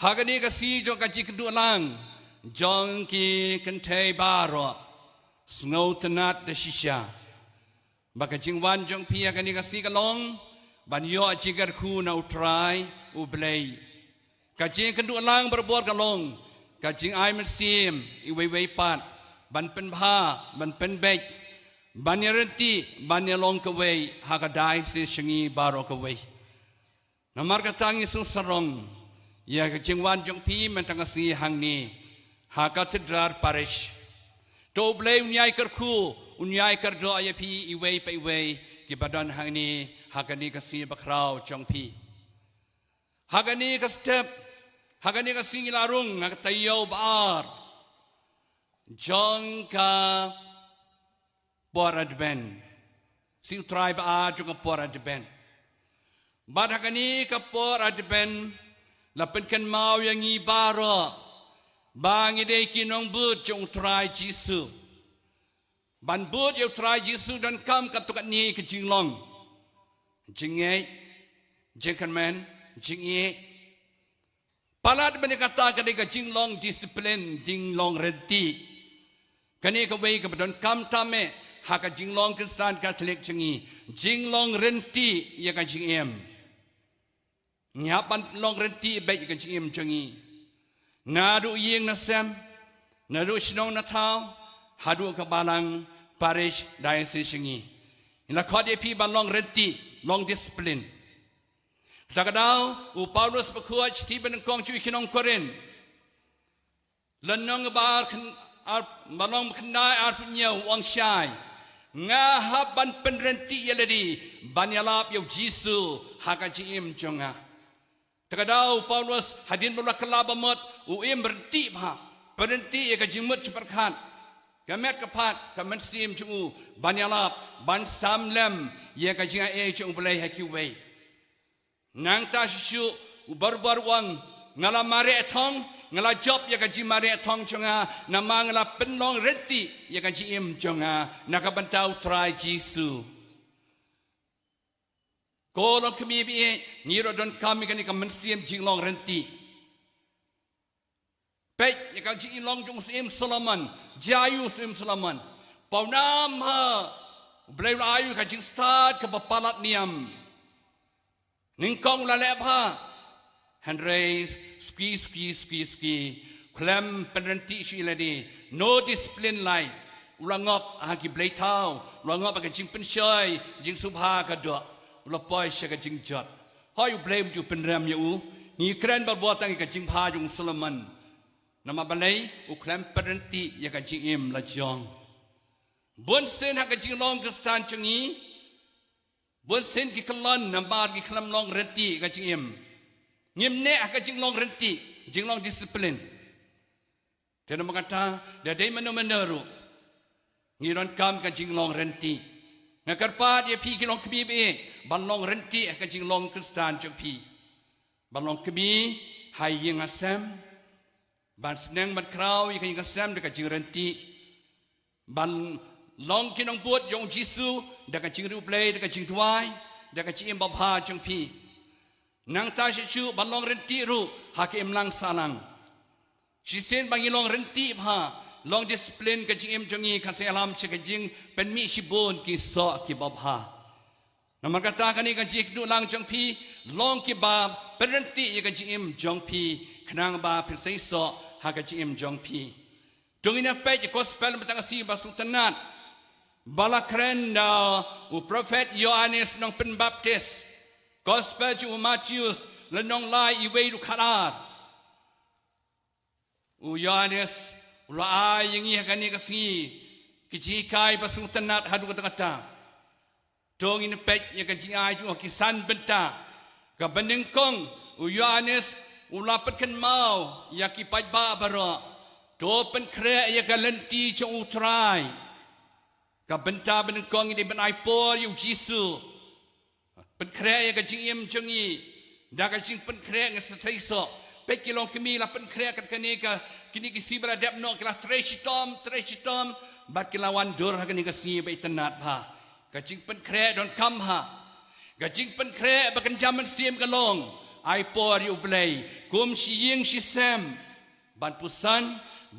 Hagani kasi jong kaji kedua lang jong ki kentai baro snow tenat de shisha baka jingwan jong pia hagani kasi kalong banyo ajigar ku na utrai ublay kaji kedua lang berbuat kalong kaji ay mersim iway pat ban pen bha ban pen bek ban yarenti ban yalong kaway hagadai si shingi baro kaway namar katangi susarong ya kejengwan jong pi mentangasi hang ni ha katedral parish to blay unyai kerku unyai kerdo ayapi iway pa iway ki badan hang ni hagani kasi bakrau jong pi hagani ka step hagani kasi ngilarung ngatayo baar jong ka porad ben si tribe a jong porad ben bad hagani ka porad ben lapan kan mau yang ibara bang ide kinong but jong try Jisu ban but yo try Jisu dan kam katukat ni ke jinglong jinge jengkan man jinge palat ben kata ka de jinglong disiplin jinglong renti kani ka wei ka don kam tame ha ka jinglong Kristen Katolik jingi jinglong renti ya ka jingem nyapan long renti baik kan cingim cengi nadu yeng nasam nadu snong natau hadu ke balang parish diocese cengi ila khode pi ban long renti long discipline takadau u Paulus berkuat ti ben kong cui kinong korin lenong bar balong khnai ar punya wang syai ngahab ban penrenti yaladi ban yalap yo Jisu haka cingim cenga takadau Paulus hadin bola kelabamot uim berhenti berhenti ya kajimut ceperkat kamet kepat kamen sim cungu banyalap ban samlem ya kajinga cungu belai hakiway nang ta shu barbar wang ngala mare thong ngala job ya kaji mare thong cunga nama ngala penlong renti ya kajim cunga nakabantau try Jisu kolom kami bi ngiro don kami kani kamen sim jinglong renti pek ya kan jinglong jong sim Solomon jayu sim Solomon paunam ha blai ayu ka jing start ke papalat niam ningkong la le pha Henry ski klem penrenti shiladi no discipline lai ulangop haki blai tau ulangop ka jing pensyai jing subha ka do lapoi syaka jingjot hoy blame ju penram yu ni kren berbuat tangi ka jingpha jung Solomon nama balai uklam perenti ya ka jingim la jong bon sen ha ka jinglong Kristen chengi bon sen ki kalon nambar ki klam long renti ka jingim ngim ne ha ka jinglong renti jinglong disiplin tena mengata da dai menu ngiron kam ka jinglong renti ngakarpat ya pi kilong kemi be balong renti ka jinglong Kristen jok pi balong kemi hai yang asam ban seneng ban krau ya ka asam de ka jing renti ban long kinong buat yong Jisu de ka jing ruplay de ka jing tuai de ka jing babha jong pi nang ta shu balong renti ru hakim lang salang sisen bangilong renti bha long discipline ka jing jongi ka selam che ka jing pen mi shibon ki so ki babha namar kata kani ka jing du lang jong pi long ki ba perenti ya ka jing jong pi khnang ba pil sei so ha ka jing jong pi dongina pe gospel batang si basutanat bala kren da u prophet Yohanes nong pen baptist gospel ju Matius lenong lai iwe du kharat u Yohanes ula yang ia kani kasi kijikai basutanat hadu kata dong ini pek ya kaji aju kisan benta ka benengkong u Yohanes ula petkan mau ya ki pai ba bara do pen kre ya ka lenti cho utrai ka benta benengkong ini benai por yu Jisu pen kre ya ka jingim jongi da ka jing pen kre ngasai so pek kilong kemi la pen kre kat kani ka kini kisi beradab no kila tresitom bat kilawan dur kini kasi bai tenat ba kajing pen kre don kam ha kajing pen kre bakan jaman sim kalong ai por yu blei kum si ying si sem ban pusan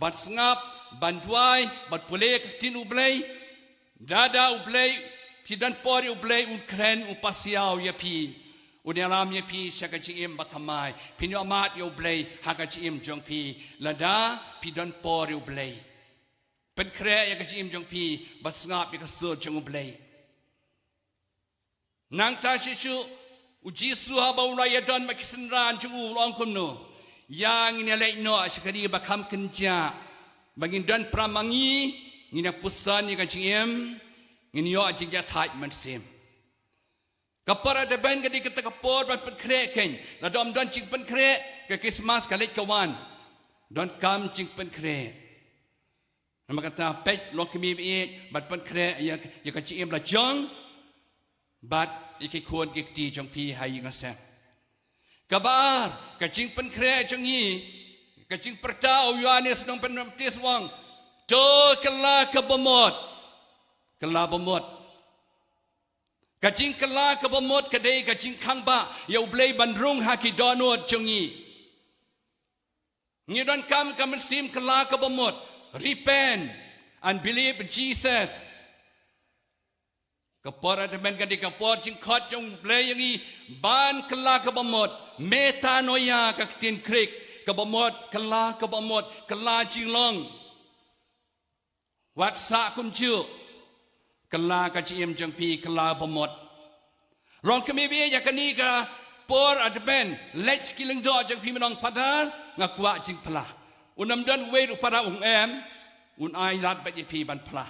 ban sngap ban duai ban pule tin ublei dada ublei pi dan por yu blei un kren un pasiau ya pi un alam ya pi saka chi im batamai pi no mat yu blei haka chi im jong pi lada pi dan por yu blei pen kre ya ka chi im jong pi bat sngap ya ka sur jong ublei nang ta shi chu uji suha baula ya don makisan ran chu long kum no yang ini lek no asyikari bakam kenja bangin don pramangi ngina pusan ni ka chiem ngini yo ajingja thai man sim kapara de ben ka di ka kapor ban pen kre ken la dom don ching pen kre ka Christmas ka lek kawan don kam ching pen kre nama kata pet lo kemi e ban pen kre ya ka chiem la jong bat iki kuan gikti jong pi hai ngasa kabar kacing pen kre jong yi kacing pertau Yohanes nong pen baptis wang to kala kabomot kacing kala kabomot kadai kacing khangba yau blei bandrung haki donot jong yi ngidon kam sim kala kabomot repent and believe in Jesus kapor ada men kadi kapor jing khot jong blei yang i ban kala kabomot metanoia kaktin krik kabomot kala jing long wat sa kum chu kala ka chiem jong pi kala bomot rong kemi bi ya kani ka por ada men lech kileng do jong pi menong padar ngakwa jing pla unam dan we ru para em un ai lat ba pi ban pla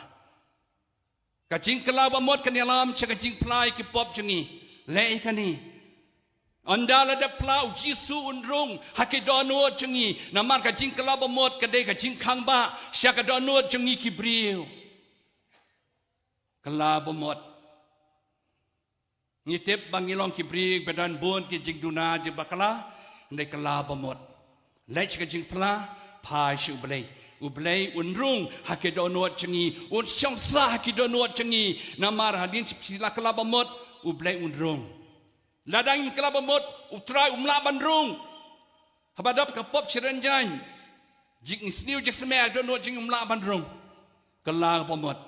kacing kala bomot kan alam chakacing plai ki pop jengi le kani andala da plau jisu unrung hakidono jengi namar kacing kala bomot kadai kacing khangba syakadono jengi ki briu kala bomot ngitep bangilong ki bri bedan bon ki jing duna je bakala ndai kala bomot le chakacing pla pa shu blai ublei unrung hakidono jengi un syangsa hakidono jengi namar hadin sila kelabamot ublei unrung ladang kelabamot utrai umla bandrung habadap kapop chiranjan jing sniu jak sme adono jengi umla bandrung kelabamot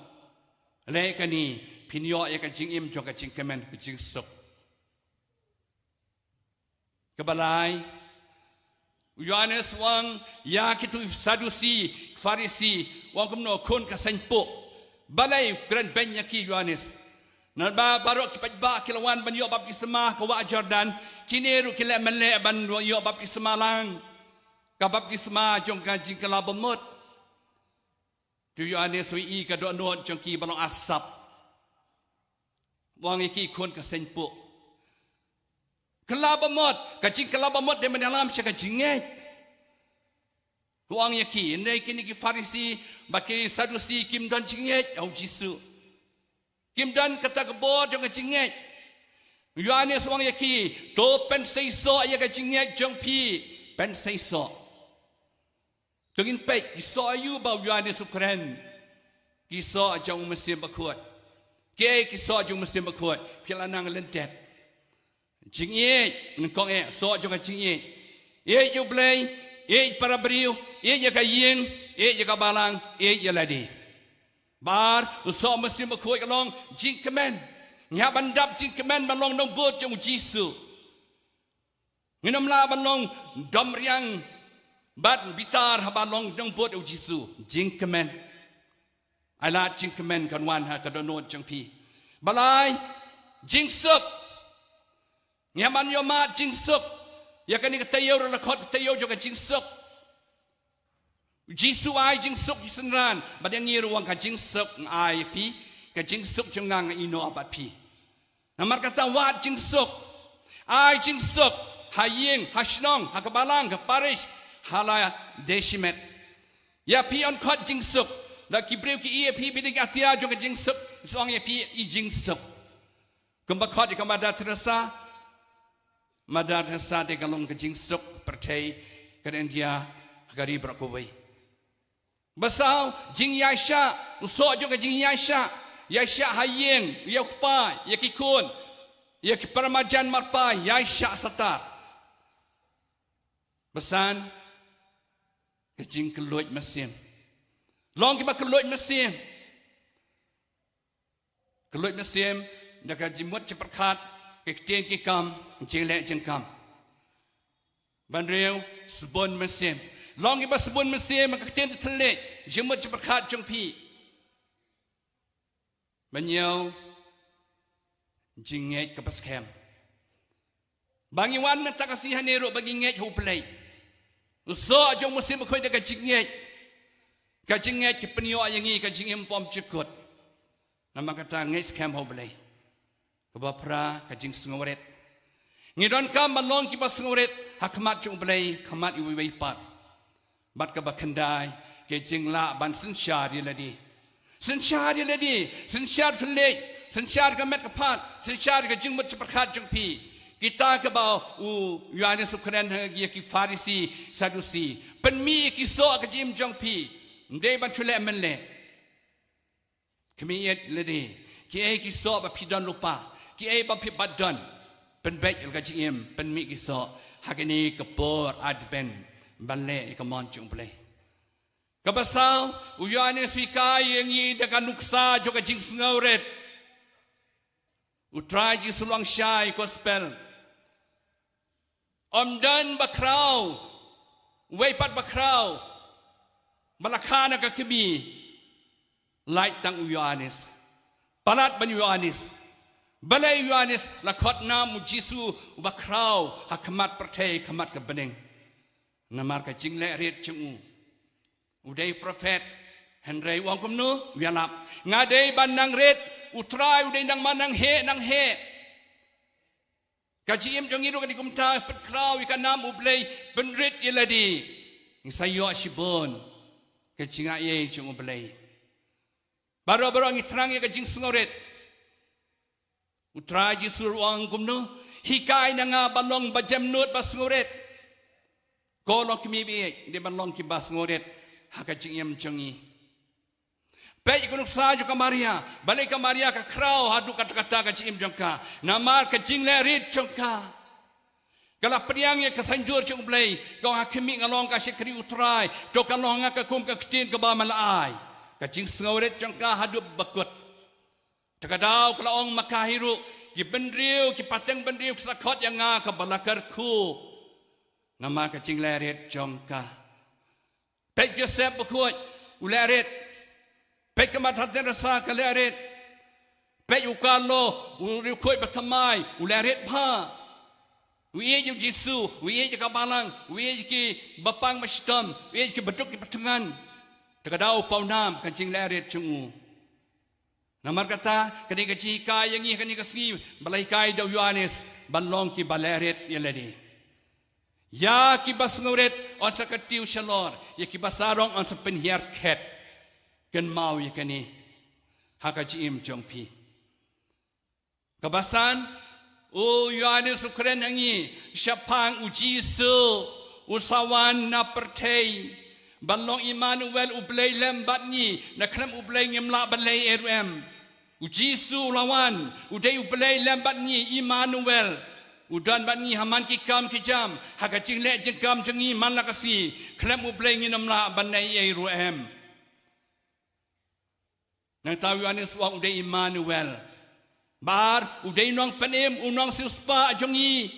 le kani pinyo ya ka jing im jong ka jing kemen ku jing sok kebalai Yohanes wang ya kitu Sadusi Farisi wang kumno kon kasenpo balai kran benya ki Yohanes narba barok kipajba kilawan ban yo baptisma ko wa Jordan kineru kila mele ban yo baptisma lang ka baptisma jong ka jing kala bomot tu Yohanes wi ka do no jong ki balong asap wang iki kon kasenpo kelabamot kacing kelabamot dia mendalam cakap jinget wang yaki ini kini ki Farisi baki Sadusi kim dan jinget au jisu kim dan kata kebor jong jinget Yohanes wang yaki to pen seiso ya ka jinget jong pi pen seiso tengin pek kiso ayu bau Yohanes ukren kiso jong mesin bakut ke kiso jong mesin bakut pilanang lentet jing ye ngkong e so joka jing ye yu blei ye para briu ye ya ka yin ye ya ka balang ye ya ladi bar so mesti makoi kalong jing kemen nya bandap jing kemen balong dong bot jong jisu nginam la balong dom riang bat bitar ha balong dong bot u jisu jing kemen ala jing kemen kan wan ha ka donot jong pi balai jing sok nyaman yo mat jing sok ya kan ni katayo la khot katayo jo ka jing sok jisu ai jing sok isenran badang ni ruang ka jing sok ai pi ka jing sok jongang ino abat pi namar kata wat jing sok ai jing sok haying hashnong hakabalang ka parish hala deshimet ya pi on khot jing sok la kibreu ki e pi bidik atia jo ka jing sok song ya pi i jing sok kamba khot ka mada terasa Madar sate kalong kajing sok pertai karen dia gari brakowai. Basau jing Yasha usok juga jing Yasha hayeng yakpa yakikun yak paramajan marpa Yasha satar pesan kejing keluar mesin long kita keluar mesin dah kajimut cepat kat kektian kikam jelek jengkam bandreu sebon mesin long kita sebon mesin maka kektian terlek jimut cepat kat jengpi banyau jingek ke paskem bangi wan tak kasihan nero bagi ngek hu play uso jong musim khoi de kajingek ke penio ayangi kajingem pom cekut nama kata ngek skem hu play kebapra kajing sengoret ngidon kam balong ki bas sengoret hakmat chung play khamat iwi wei pat bat ka bakandai ke jingla ban sin syari ladi sin play sin syar ka met ka pat sin syar ka jingmut cepat jong pi kita ke bau Yohanes Ukran hagi ki Farisi Sadusi penmi ki so ka jim jong pi ndai ban chule menle kemiyet ledi ki ai ki so ba pidon lupa ki ai ba pi badan penbek ka jim penmi ki so hakini ke por adben banle ka mon chung play ka basau Yohanes fikai yangi dengan nuksa jo ka jing ngauret utrai ji sulang syai gospel dan bakrau weipat bakrau balakana ka kemi light tang Yohanes palat ban Yohanes balai Yohanes lakot nam Jisu bakrau hakmat pertei khamat ka beneng namar ka jingle ret chengu udai prophet Henry wang kumnu wialap ngadei bandang ret utrai udai nang manang he kaji em jong iru kadi kumta pekrau ikan nam ublei benrit yeladi sayo shibon kajinga ye jong ublei baru ngi terang ye kajing sungoret utra ji surwang kumno hikai nanga balong bajam nut basungoret kolong kimi bi de balong ki basungoret hakajing em jongi baik kunuk saju ke Maria, balik ke Maria ke krau hadu kata-kata ke cim jongka, namar ke jingle rit jongka. Kalau periangnya ke sanjur cing blay, kau hakimi ngalong ke sekri utrai, to kalong ke kum ke ketin ke bamalai, ke cing sengoret jongka hadu bakut. Takadau kalau ong makahiru, ki bendriu ki pateng bendriu sakot yang ke balakarku, namar ke jingle rit jongka. Baik Joseph bakut ularet. Pek kemataten rasa kelaret, pek ukalo urikoi batamai ularet pa, uye je Jisu, uye je kabalang, uye je bapang mastam, uye je beduk di pertengan, terkadau paunam kancing laret cungu. Namar kata kini kaci kai yangi kini kasi balai kai dau Yohanes balong ki balaret yeladi. Ya ki basnguret on sakatiu shalor, ya ki basarong on sepenhiar ket. Kan mau ya kani hakaji im jongpi kabasan Yohanes Ukran hangi syapang Jisu usawan na pertei balong Immanuel ublay lembat ni nakram ublay ngemla balay RM Jisu lawan udai ublay lembat ni Immanuel udan bat ni haman kikam kijam hakaji lek jengkam jengi man lakasi kram ublay ngemla balay RM nang tahu Yohanes wang udai Immanuel bar udai nong penim unong suspa jongi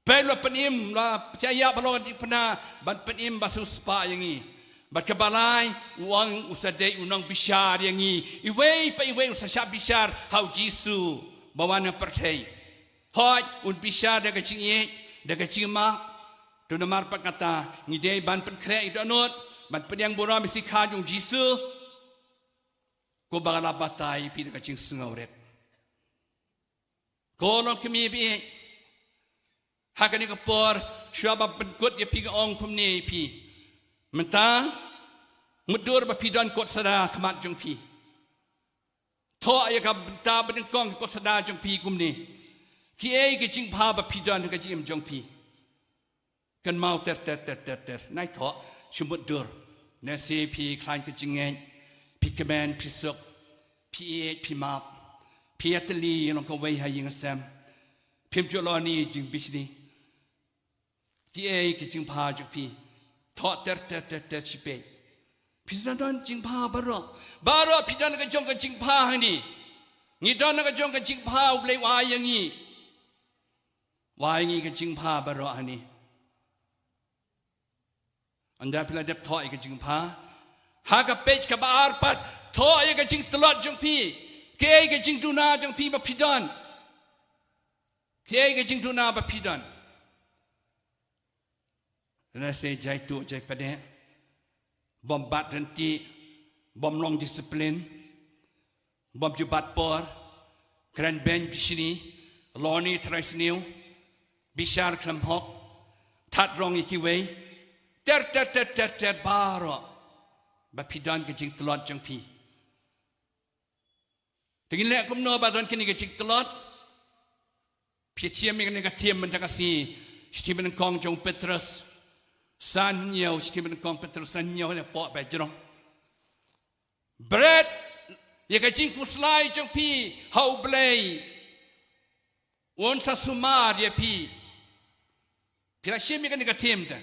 pelu penim la percaya balong di pena ban penim basuspa yangi bat kebalai wang usadai unong bishar yangi iwei usasya bishar hau Jisu bawana percaya hoj un bishar daga cingi daga cima tu namar pakata ngidei ban penkre idonot ban penyang boram mesti kajung Jisu ko bagala batai pi ka ching sngauret ko no kemi bi hakani ka por shwaba penkut ye pi ong kumni pi menta mudur ba pidon kot sada khamat jong pi tho ay ka ta ben kong kot sada jong pi kumni ki ai ki ching pha ba pidon ka chim jong pi kan mau ter nai tho shumut dur na se pi klan ka chingen Pikeman pisok, pimap, piateli yang kau wei haying asam, pimjolani jing bisni. ที่กิจึงพาจากพี่ทอดเตอชิเปพี่ดอนจึงพาบารอพี่ดอนก็จงก็จึงพาให้นี่งี้ดอนก็จงก็จึงพาอุเลวายอย่างงี้วายงี้ก็จึงพาบารอให้นี่อันดับพี่ละเด็บทอดก็จึงพาหากกับเป็ดกับบาร์ปัดทอดก็จึงตลอดจังพี่เกย์ก็จึงดูนาจังพี่มาพี่ดอนเกย์ก็จึงดูนามาพี่ดอนนั่นเสียใจตัวใจประเดี๋ยบอมบัดรันตีบอมลองดิสซิปลินบอมจุบัดปอร์แกรนเบนบิชนีลอนี่ทรายสนิวบิชาร์คลัมฮอกทัดรองอีกิเวเตอร์บาร์บัดพี่ดอนก็จึงตลอดจังพี่ถึงนี้แหละกุมโนบาดอนกันนี่ก็จึงตลอดพี่เชียมีกันนี่ก็เทียมมันตะกสีสตีมันกองจงเปตรัสสันเนียวสตีมันกองเปตรัสสันเนียวเนี่ยปอไปจรองเบรดยังก็จึงกุศลายจังพี่เฮาเบลย์วันสัสุมาเรียพี่ละเชียมีกันนี่ก็เทียมแต่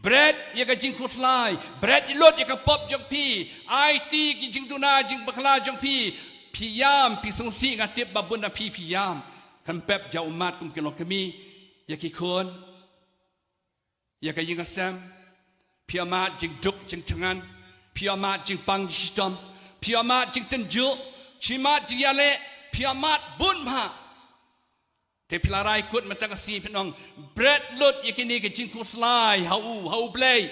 เบรดยังก็จึงกุศลายเบรดลดยังก็ปอบจังพี่ไอตีกิจึงดูนาจึงบักลาจังพี่พิยามพิสงสีงัดเทียบบับบุญนะพี่พิยามคันเป๊บจะอุมาตกุมกิโลกมีอยากกี่คนอยากยิงกระแซมพิยามาจึงดุกจึงทำงานพิยามาจึงปังจิตตอมพิยามาจึงตันจุชิมาจึงยาเละพิยามาบุญมาแต่พิลารายคุดมันตั้งสีพี่น้องเบรดลุดอยากนี่ก็จึงคุสลายเฮาเบลย์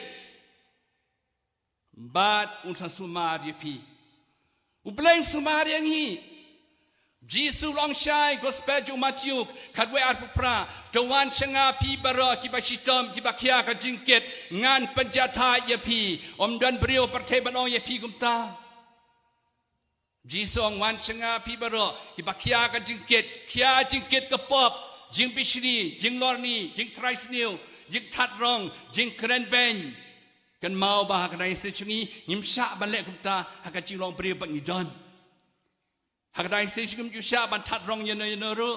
บาดอุนสันสุมาเรียพี่อุเบลย์สุมาเรียงี้Jesus long shine gospel jo Matthew kadwe arpra tawan changa pi baro ki bashitom ki bakhya ka jingket ngan penjatha ye pi omdan brio parthe banong ye pi kumta Jesus wan changa pi baro ki bakhya ka jingket khya jingket ka pop jing bishri jing lorni jing thrice new jing that rong jing kren ben kan mau ba ka dai se chungi ngimsha ban le kumta ha ka jing long brio bang idonหากได้สิ่งที่คุณชาบันทัดรองยันยันรู้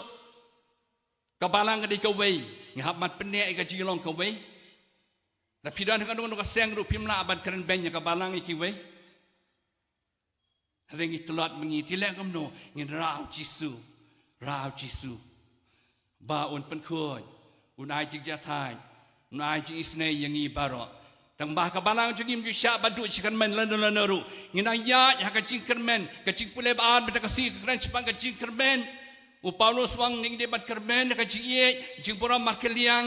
กับบาลังกันดีกว่าเงียบมันเป็นเนี่ยไอ้กจีลองกว่าแต่พี่ดอนทั้งนั้นก็เสียงรูปพิมพ์ลาบันกันเป็นอย่างกับบาลังอีกว่าเรื่องนี้ตลอดมึงที่แรกก็โน่เงินราวจิสูบ่าอุ่นเป็นคุยอุ่นไอจิกจะทายอุ่นไอจิอิสเนยยังงี้บารอตั้งบ่ากับบ้านเราจะยิ้มอยู่ชาบันดุชิกันเมนลันลันรู้เงินอายะอยากกับจิงกันเมนกับจิงปุเลบานเป็นตะกสีกับรันชิปังกับจิงกันเมนอุปาโนสวังนิ่งเดบัดกันเมนกับจิงเย่จิงปุรามาร์เคลียง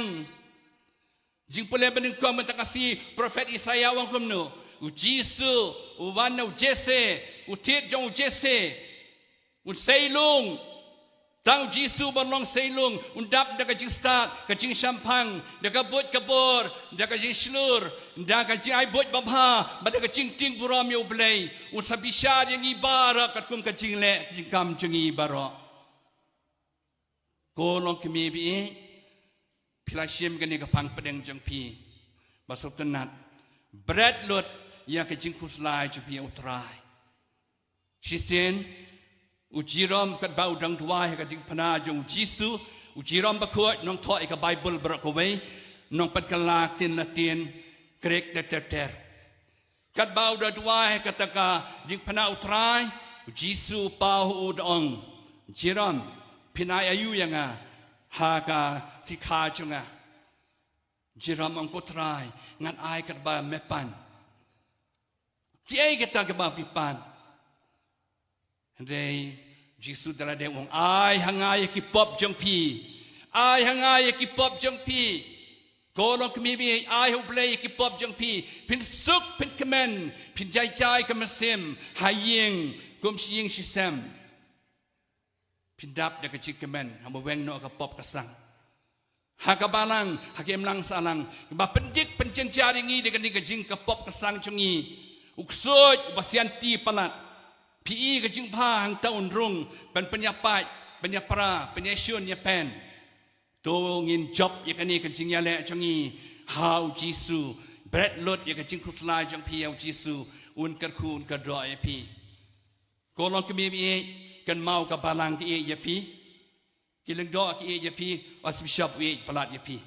จิงปุเลบันนึงก็เป็นตะกสีโปรเฟตอิสยาวังคมโนอุจิสุอุวันอุเจเซอุเทศจงอุเจเซอุเซลุงตั้งจิสูบนลองเซลุงอุนดับเด็กจิงสตาร์กับจิงชัมพังเด็กบุตรกับบอร์เด็กจิงชลูร์เด็กจิงไอบุตรบับฮาบัดเด็กจิงติงบุรามยูเบลย์อุสบิชาอย่างอีบาระกัดกุมกับจิงเละจิงคำจิงอีบาระโกลองขมีบีพิลาเชียมกันนี่กับพังประเด็นจังพีบาสุตนัดเบรดลดอยากจิงคุสลายจังพีอุตรายชิเซนอุจิรอมกัดบ่าวดังทวายกับดิงพนาจงจิสุอุจิรอมบักขวดน้องทอยกับไบเบิลบรักเอาไว้น้องปัดกลาเตียนละเตียนเกรกเตอร์กัดบ่าวดังทวายกับตะกาดิงพนาอุตรายอุจิสุปาหูดองจิรอมพินายอายุยังไงฮากาสิขาจงะจิรอมองกุตรายงันอายกัดบ่าวแม่ปันที่ไอ้กับตะกับบ่าวปิปันเดี๋ยวจิสุดละเดวงไอหังไอกิปอบจังพีไอหังไอกิปอบจังพีโกลงขมีบีไอหูเปลยกิปอบจังพีพินสุกพินขมันพินใจกำมันเซมหายิงกุมชิยิงชิเซมพินดับเด็กจิกขมันหามาเวงโนกับปอบกระสังหากบาลังหากเอ็มลังสาลังบาเป็นจิกเป็นเจนจาริงีเด็กนี่ก็จิงกับปอบกระสังจงีอุกโซยบาเซียนตีปลัดพี่ก็จึงพาหังตาอุ่นรุ่งเป็นปัญญาปัจปัญญาปราปัญญาชวนยาเพนตัวเงินจบอย่างนี้ก็จึงยาเละจังงี้ฮาวจิสูเบรดลดอย่างก็จึงคุสลายจังพี่ฮาวจิสูอุ่นกระคูนกระดอยพี่ก็ลองก็มีกันเมากับบาลังที่ยาพี่กินเรื่องดอกที่ยาพี่อสบิชอบปลาดยาพี่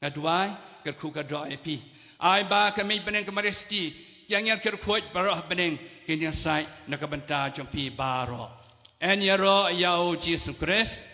Ngaduai kerku kadoi pi. Ai ba kami beneng kemaresti yang kerkuat barah beneng kini sai nak benta jompi baro. En yaro yau Jesus Christ